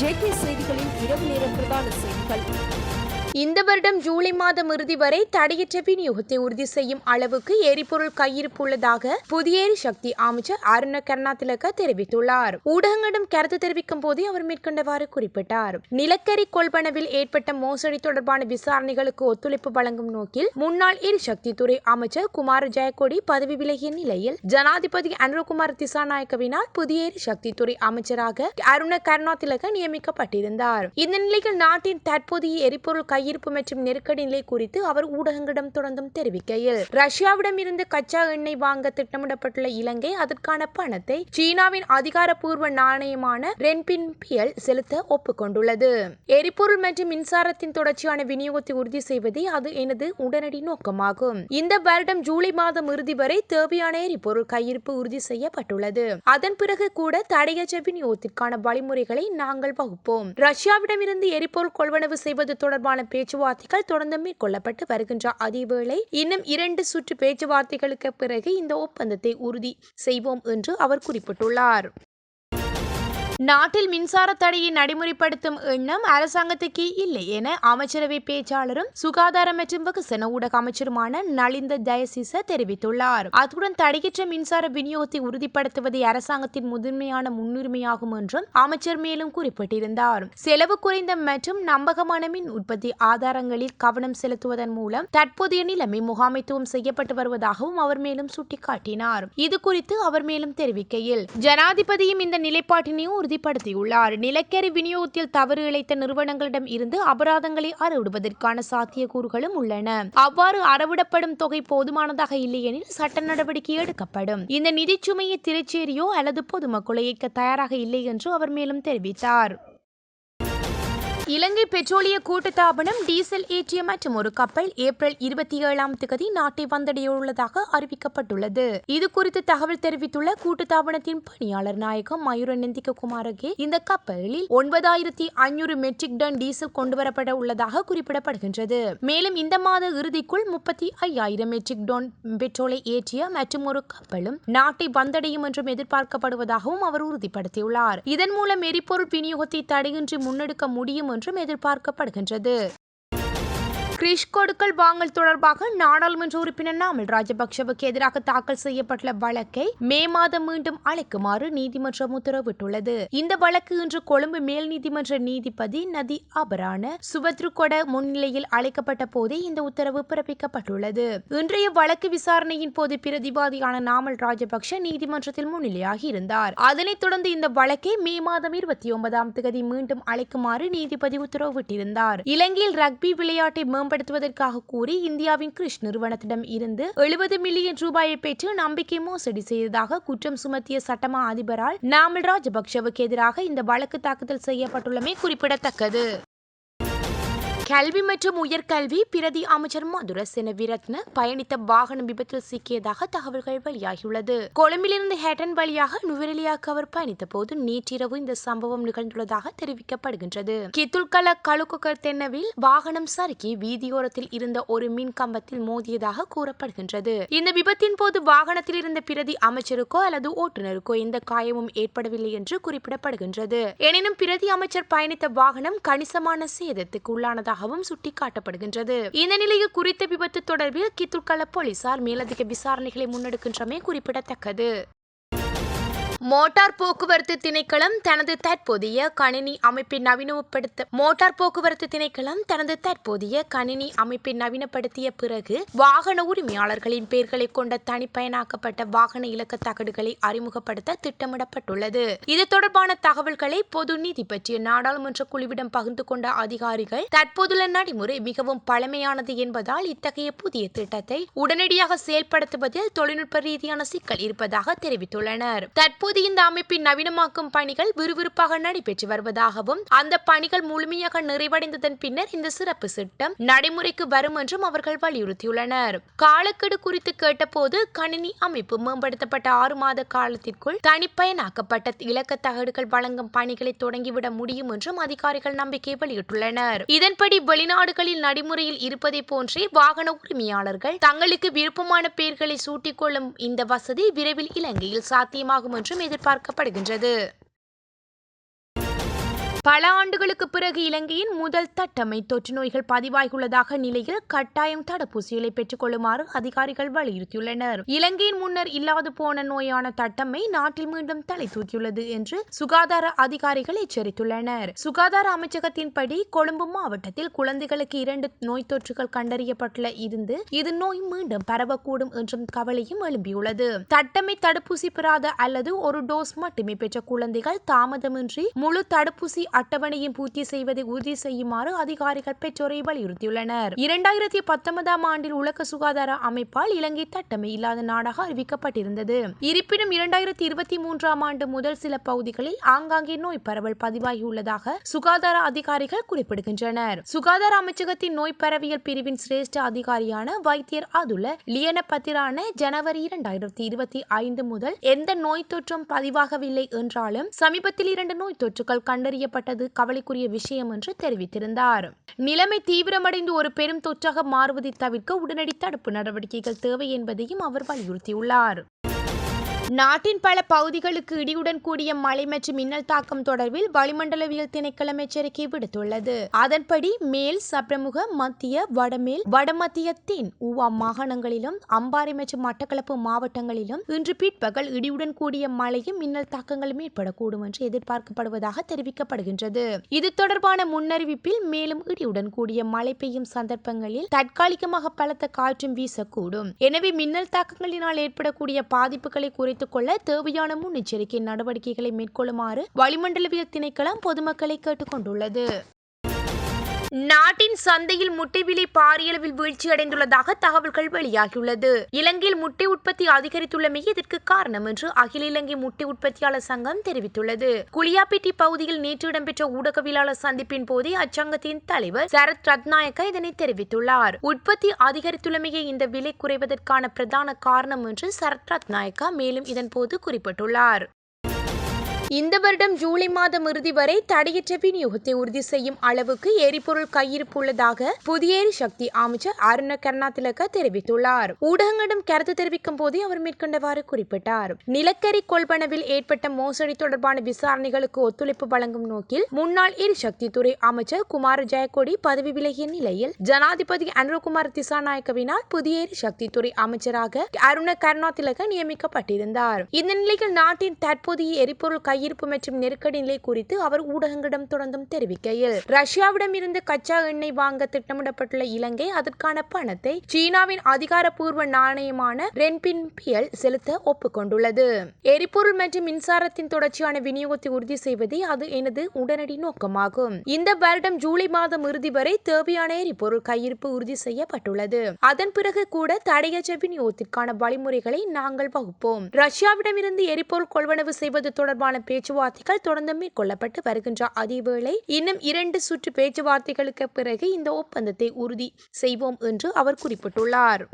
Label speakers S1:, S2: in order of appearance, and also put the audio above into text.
S1: JK செய்திகளின் இரவு நேர பிரதான செய்திகள்.
S2: இந்த வருடம் ஜூலை மாதம் இறுதி வரை தடையற்ற விநியோகத்தை உறுதி செய்யும் அளவுக்கு எரிபொருள் கையிருப்பு உள்ளதாக புதிய எரிசக்தி அமைச்சர் அருண கருணாதிலக தெரிவித்துள்ளார். ஊடகங்களிடம் கருத்து தெரிவிக்கும் போதே அவர் மேற்கண்டவாறு குறிப்பிட்டார். நிலக்கரி கொள்வனவில் ஏற்பட்ட மோசடி தொடர்பான விசாரணைகளுக்கு ஒத்துழைப்பு வழங்கும் நோக்கில் முன்னாள் எரிசக்தி துறை அமைச்சர் குமார ஜெயக்கொடி பதவி விலகிய நிலையில் ஜனாதிபதி அனுரகுமார் திசாநாயக்கவினால் புதிய எரிசக்தி துறை அமைச்சராக அருண கருணாதிலக நியமிக்கப்பட்டிருந்தார். இந்த நிலையில் நாட்டின் தற்போதைய எரிபொருள் கையிருப்பு மற்றும் நெருக்கடி நிலை குறித்து அவர் ஊடகங்களிடம் தொடர்ந்தும் தெரிவிக்கையில், ரஷ்யாவிடம் இருந்து கச்சா எண்ணெய் வாங்க திட்டமிடப்பட்டுள்ள இலங்கை அதற்கான பணத்தை சீனாவின் அதிகாரப்பூர்வ நாணயமான ரென்பின்பியில் செலுத்த ஒப்புக்கொண்டுள்ளது. எரிபொருள் மற்றும் மின்சாரத்தின் தொடர்ச்சியான விநியோகத்தை உறுதி செய்வதே அது எனது உடனடி நோக்கமாகும். இந்த வருடம் ஜூலை மாதம் இறுதி வரை தேவையான எரிபொருள் கையிருப்பு உறுதி செய்யப்பட்டுள்ளது. அதன் பிறகு கூட தடையற்ற விநியோகத்திற்கான வழிமுறைகளை நாங்கள் வகுப்போம். ரஷ்யாவிடமிருந்து எரிபொருள் கொள்வனவு செய்வது தொடர்பான பேச்சுவார்த்தைகள் தொடர்ந்து மேற்கொள்ளப்பட்டு வருகின்ற அதேவேளை இன்னும் 2 சுற்று பேச்சுவார்த்தைகளுக்கு பிறகு இந்த ஒப்பந்தத்தை உறுதி செய்வோம் என்று அவர் குறிப்பிட்டுள்ளார். நாட்டில் மின்சார தடையை நடைமுறைப்படுத்தும் எண்ணம் அரசாங்கத்துக்கு இல்லை என அமைச்சரவை பேச்சாளரும் சுகாதார மற்றும் வெகுசன ஊடக அமைச்சருமான நலிந்த ஜெயசிச தெரிவித்துள்ளார். அத்துடன் தடையற்ற மின்சார விநியோகத்தை உறுதிப்படுத்துவதே அரசாங்கத்தின் முதன்மையான முன்னுரிமையாகும் என்றும் அமைச்சர் மேலும் குறிப்பிட்டிருந்தார். செலவு குறைந்த மற்றும் நம்பகமான மின் உற்பத்தி ஆதாரங்களில் கவனம் செலுத்துவதன் மூலம் தற்போதைய நிலைமை முகாமைத்துவம் செய்யப்பட்டு வருவதாகவும் அவர் மேலும் சுட்டிக்காட்டினார். இது குறித்து அவர் மேலும் தெரிவிக்கையில், ஜனாதிபதியும் இந்த நிலைப்பாட்டினை உறுதிப்படுத்தியுள்ளார். நிலக்கரி விநியோகத்தில் தவறு இழைத்த நிறுவனங்களிடம் இருந்து அபராதங்களை அறவிடுவதற்கான சாத்தியக்கூறுகளும் உள்ளன. அவ்வாறு அறவிடப்படும் தொகை போதுமானதாக இல்லையெனில் சட்ட நடவடிக்கை எடுக்கப்படும். இந்த நிதிச்சுமையை திரைச்சேரியோ அல்லது பொதுமக்களை இயக்க தயாராக இல்லை என்று அவர் மேலும் தெரிவித்தார். இலங்கை பெட்ரோலிய கூட்டுத்தாபனம் டீசல் ஏற்றிய மற்றும் ஒரு கப்பல் ஏப்ரல் 27 நாட்டை வந்தடையுள்ளதாக அறிவிக்கப்பட்டுள்ளது. இது குறித்து தகவல் தெரிவித்துள்ள கூட்டுத்தாபனத்தின் பணியாளர் நாயகம் மயூர நந்திக குமாரகே, இந்த கப்பலில் 9500 மெட்ரிக் டன் டீசல் கொண்டுவரப்பட உள்ளதாக குறிப்பிடப்படுகின்றது. மேலும் இந்த மாத இறுதிக்குள் 35,000 மெட்ரிக் டன் பெட்ரோலை ஏற்றிய மற்றும் ஒரு கப்பலும் நாட்டை வந்தடையும் என்றும் எதிர்பார்க்கப்படுவதாகவும் அவர் உறுதிப்படுத்தியுள்ளார். இதன் மூலம் எரிபொருள் விநியோகத்தை தடையின்றி முன்னெடுக்க முடியும் என்றும் எதிர்பார்க்கப்படுகின்றது. கிரிஷ் கொடுக்கல் வாங்கல் தொடர்பாக நாடாளுமன்ற உறுப்பினர் நாமல் ராஜபக்சவுக்கு எதிராக தாக்கல் செய்யப்பட்டுள்ள வழக்கை மே மாதம் மீண்டும் அழைக்குமாறு நீதிமன்றம் உத்தரவிட்டுள்ளது. இந்த வழக்கு இன்று கொழும்பு மேல் நீதிமன்ற நீதிபதி நதி அபரான சுபத்ருகொட முன்னிலையில் அழைக்கப்பட்ட போதே இந்த உத்தரவு பிறப்பிக்கப்பட்டுள்ளது. இன்றைய வழக்கு விசாரணையின் போது பிரதிவாதியான நாமல் ராஜபக்ஷ நீதிமன்றத்தில் முன்னிலையாகி இருந்தார். அதனைத் தொடர்ந்து இந்த வழக்கை மே மாதம் 29 மீண்டும் அழைக்குமாறு நீதிபதி உத்தரவிட்டிருந்தார். இலங்கையில் ரக்பி விளையாட்டை மேம்படுத்துவதற்காக கூறி இந்தியாவின் கிரிஷ் நிறுவனத்திடம் இருந்து 70 மில்லியன் ரூபாயை பெற்று நம்பிக்கை மோசடி செய்ததாக குற்றம் சுமத்திய சட்டமா அதிபரால் நாமல் ராஜபக்சவுக்கு எதிராக இந்த வழக்கு தாக்கல் செய்யப்பட்டுள்ளமை குறிப்பிடத்தக்கது. கல்வி மற்றும் உயர்கல்வி பிரதி அமைச்சர் மதுர செனவிரத்ன பயணித்த வாகனம் விபத்தில் சிக்கியதாக தகவல்கள் வெளியாகியுள்ளது. கொழும்பிலிருந்து ஹேட்டன் வழியாக நுவரெலியாவுக்கு அவர் பயணித்த போது நேற்றிரவு இந்த சம்பவம் நிகழ்ந்துள்ளதாக தெரிவிக்கப்படுகின்றது. கித்துல்கல கலுக்குகர் தென்னவில் வாகனம் சறுக்கி வீதியோரத்தில் இருந்த ஒரு மின் கம்பத்தில் மோதியதாக கூறப்படுகின்றது. இந்த விபத்தின் போது வாகனத்தில் இருந்த பிரதி அமைச்சருக்கோ அல்லது ஓட்டுநருக்கோ எந்த காயமும் ஏற்படவில்லை என்று குறிப்பிடப்படுகின்றது. எனினும் பிரதி அமைச்சர் பயணித்த வாகனம் கணிசமான சேதத்துக்கு உள்ளானதாக சுட்டிக்காட்டப்படுகின்றது. இந்த நிலையில் குறித்த விபத்து தொடர்பில் கித்துல்கல போலீசார் மேலதிக விசாரணைகளை முன்னெடுக்கின்றமை குறிப்பிடத்தக்கது. மோட்டார் போக்குவரத்து திணைக்களம் தனது தற்போதைய கணினி அமைப்பை நவீனப்படுத்திய பிறகு வாகன உரிமையாளர்களின் பெயர்களை கொண்ட தனிப்பயனாக்கப்பட்ட வாகன இலக்க தகடுகளை அறிமுகப்படுத்த திட்டமிடப்பட்டுள்ளது. இது தொடர்பான தகவல்களை பொது நீதி பற்றிய நாடாளுமன்ற குழுவிடம் பகிர்ந்து கொண்ட அதிகாரிகள் தற்போதுள்ள நடைமுறை மிகவும் பழமையானது என்பதால் இத்தகைய புதிய திட்டத்தை உடனடியாக செயல்படுத்துவதில் தொழில்நுட்ப ரீதியான சிக்கல் இருப்பதாக தெரிவித்துள்ளனர். தற்போது இந்த அமைப்பின் நவீனமாக்கும் பணிகள் விறுவிறுப்பாக நடைபெற்று வருவதாகவும் அந்த பணிகள் முழுமையாக நிறைவடைந்ததன் பின்னர் இந்த சிறப்பு திட்டம் நடைமுறைக்கு வரும் என்றும் அவர்கள் வலியுறுத்தியுள்ளனர். காலக்கெடு குறித்து கேட்டபோது கணினி அமைப்பு மேம்படுத்தப்பட்ட 6 மாத காலத்திற்குள் தனிப்பயனாக்கப்பட்ட இலக்க தகடுகள் வழங்கும் பணிகளை தொடங்கிவிட முடியும் என்றும் அதிகாரிகள் நம்பிக்கை வெளியிட்டுள்ளனர். இதன்படி வெளிநாடுகளில் நடைமுறையில் இருப்பதை போன்றே வாகன உரிமையாளர்கள் தங்களுக்கு விருப்பமான பெயர்களை சூட்டிக் கொள்ளும் இந்த வசதி விரைவில் இலங்கையில் சாத்தியமாகும் என்றும் எதிர்பார்க்கப்படுகின்றது. பல ஆண்டுகளுக்கு பிறகு இலங்கையின் முதல் தட்டம்மை தொற்று நோய்கள் பதிவாகியுள்ளதாக நிலையில் கட்டாயம் தடுப்பூசிகளை பெற்றுக் கொள்ளுமாறு அதிகாரிகள் வலியுறுத்தியுள்ளனர். இலங்கையின் முன்னர் இல்லாது போன நோயான தட்டம்மை நாட்டில் மீண்டும் தலை தூக்கியுள்ளது என்று சுகாதார அதிகாரிகள் எச்சரித்துள்ளனர். சுகாதார அமைச்சகத்தின்படி கொழும்பு மாவட்டத்தில் குழந்தைகளுக்கு 2 நோய் தொற்றுகள் கண்டறியப்பட்டுள்ள இது நோய் மீண்டும் பரவக்கூடும் என்றும் கவலையும் எழும்பியுள்ளது. தட்டம்மை தடுப்பூசி பெறாத அல்லது ஒரு டோஸ் மட்டுமே பெற்ற குழந்தைகள் தாமதமின்றி முழு தடுப்பூசி அட்டவணையை பூர்த்தி செய்வதை உறுதி செய்யுமாறு அதிகாரிகள் பெற்றோரை வலியுறுத்தியுள்ளனர். 2019ஆம் ஆண்டில் உலக சுகாதார அமைப்பால் இலங்கை தட்டம்மை இல்லாத நாடாக அறிவிக்கப்பட்டிருந்தது. இருப்பினும் 2023ஆம் ஆண்டு முதல் சில பகுதிகளில் ஆங்காங்கே நோய் பரவல் பதிவாகியுள்ளதாக சுகாதார அதிகாரிகள் குறிப்பிடுகின்றனர். சுகாதார அமைச்சகத்தின் நோய் பரவியல் பிரிவின் சிரேஷ்ட அதிகாரியான வைத்தியர் அதுல லியனபத்திரான ஜனவரி 2025 முதல் எந்த நோய் தொற்றும் பதிவாகவில்லை என்றாலும் சமீபத்தில் 2 நோய் தொற்றுகள் கண்டறியப்பட்டது கவலைக்குரிய விஷயம் என்று தெரிவித்திருந்தார். நிலைமை தீவிரமடைந்து ஒரு பெரும் தொற்றாக மாறுவதை தவிர்க்க உடனடி தடுப்பு நடவடிக்கைகள் தேவை என்பதையும் அவர் வலியுறுத்தியுள்ளார். நாட்டின் பல பகுதிகளுக்கு இடியுடன் கூடிய மழை மற்றும் மின்னல் தாக்கம் தொடர்பில் வளிமண்டலவியல் திணைக்களம் எச்சரிக்கை விடுத்துள்ளது. அதன்படி மேல் சப்ரமுக மத்திய வடமேல் வடமத்திய தென் ஊவா மாகாணங்களிலும் அம்பாறை மற்றும் மட்டக்களப்பு மாவட்டங்களிலும் இன்று பிற்பகல் இடியுடன் கூடிய மழையும் மின்னல் தாக்கங்களும் ஏற்படக்கூடும் என்று எதிர்பார்க்கப்படுவதாக தெரிவிக்கப்படுகின்றது. இது தொடர்பான முன்னறிவிப்பில் மேலும் இடியுடன் கூடிய மழை பெய்யும் சந்தர்ப்பங்களில் தற்காலிகமாக பலத்த காற்றும் வீசக்கூடும். எனவே மின்னல் தாக்கங்களினால் ஏற்படக்கூடிய பாதிப்புகளை குறைத்துக் கொள்ள தேவையான முன்னெச்சரிக்கை நடவடிக்கைகளை மேற்கொள்ளுமாறு வளிமண்டலவியல் திணைக்களம் பொதுமக்களை கேட்டுக் கொண்டுள்ளது. நாட்டின் சந்தையில் முட்டை விலை பாரியளவில் வீழ்ச்சியடைந்துள்ளதாக தகவல்கள் வெளியாகியுள்ளது. இலங்கையில் முட்டை உற்பத்தி அதிகரித்துள்ளமை இதற்கு காரணம் என்று அகில இலங்கை முட்டை உற்பத்தியாளர் சங்கம் தெரிவித்துள்ளது. குளியாப்பிட்டி பகுதியில் நேற்று இடம்பெற்ற ஊடகவியலாளர் சந்திப்பின் போதே அச்சங்கத்தின் தலைவர் சரத் ரத்நாயக்க இதனை தெரிவித்துள்ளார். உற்பத்தி அதிகரித்துள்ளமையை இந்த விலை குறைவதற்கான பிரதான காரணம் என்று சரத் ரத்நாயக்க மேலும் இதன்போது குறிப்பிட்டுள்ளார். இந்த வருடம் ஜூலை மாதம் இறுதி வரை தடையற்ற விநியோகத்தை உறுதி செய்யும் அளவுக்கு எரிபொருள் கையிருப்பு உள்ளதாக புதிய எரிசக்தி அமைச்சர் அருண கருணாதிலக்க தெரிவித்துள்ளார். ஊடகங்களிடம் கருத்து தெரிவிக்கும் போதே அவர் மேற்கொண்டவாறு குறிப்பிட்டார். நிலக்கரி கொள்வனவில் ஏற்பட்ட மோசடி தொடர்பான விசாரணைகளுக்கு ஒத்துழைப்பு வழங்கும் நோக்கில் முன்னாள் எரிசக்தி துறை அமைச்சர் குமார ஜெயக்கொடி பதவி விலகிய நிலையில் ஜனாதிபதி அனுரகுமார் திசாநாயக்கவினால் புதிய எரிசக்தி துறை அமைச்சராக அருண கருணாதிலக்க நியமிக்கப்பட்டிருந்தார். இந்த நிலையில் நாட்டின் தற்போதைய எரிபொருள் கையிருப்பு மற்றும் நெருக்கடி நிலை குறித்து அவர் ஊடகங்களிடம் தொடர்ந்தும் தெரிவிக்கையில் ரஷ்யாவிடம் இருந்து கச்சா எண்ணெய் வாங்க திட்டமிடப்பட்டுள்ள இலங்கை அதற்கான பணத்தை சீனாவின் அதிகாரப்பூர்வ நாணயமான ரென்பின்பியில் செலுத்த ஒப்புக்கொண்டுள்ளது. எரிபொருள் மற்றும் மின்சாரத்தின் தொடர்ச்சியான விநியோகத்தை உறுதி செய்வதே அது எனது உடனடி நோக்கமாகும். இந்த வருடம் ஜூலை மாதம் இறுதி வரை தேவையான எரிபொருள் கையிருப்பு உறுதி செய்யப்பட்டுள்ளது. அதன் பிறகு கூட தடையற்ற விநியோகத்திற்கான வழிமுறைகளை நாங்கள் வகுப்போம். ரஷ்யாவிடமிருந்து எரிபொருள் கொள்வனவு செய்வது தொடர்பான பேச்சுவார்த்தைகள் தொடர்ந்து மேற்கொள்ளப்பட்டு வருகின்ற அதேவேளை இன்னும் 2 சுற்று பேச்சுவார்த்தைகளுக்கு பிறகு இந்த ஒப்பந்தத்தை உறுதி செய்வோம் என்று அவர் குறிப்பிட்டுள்ளார்.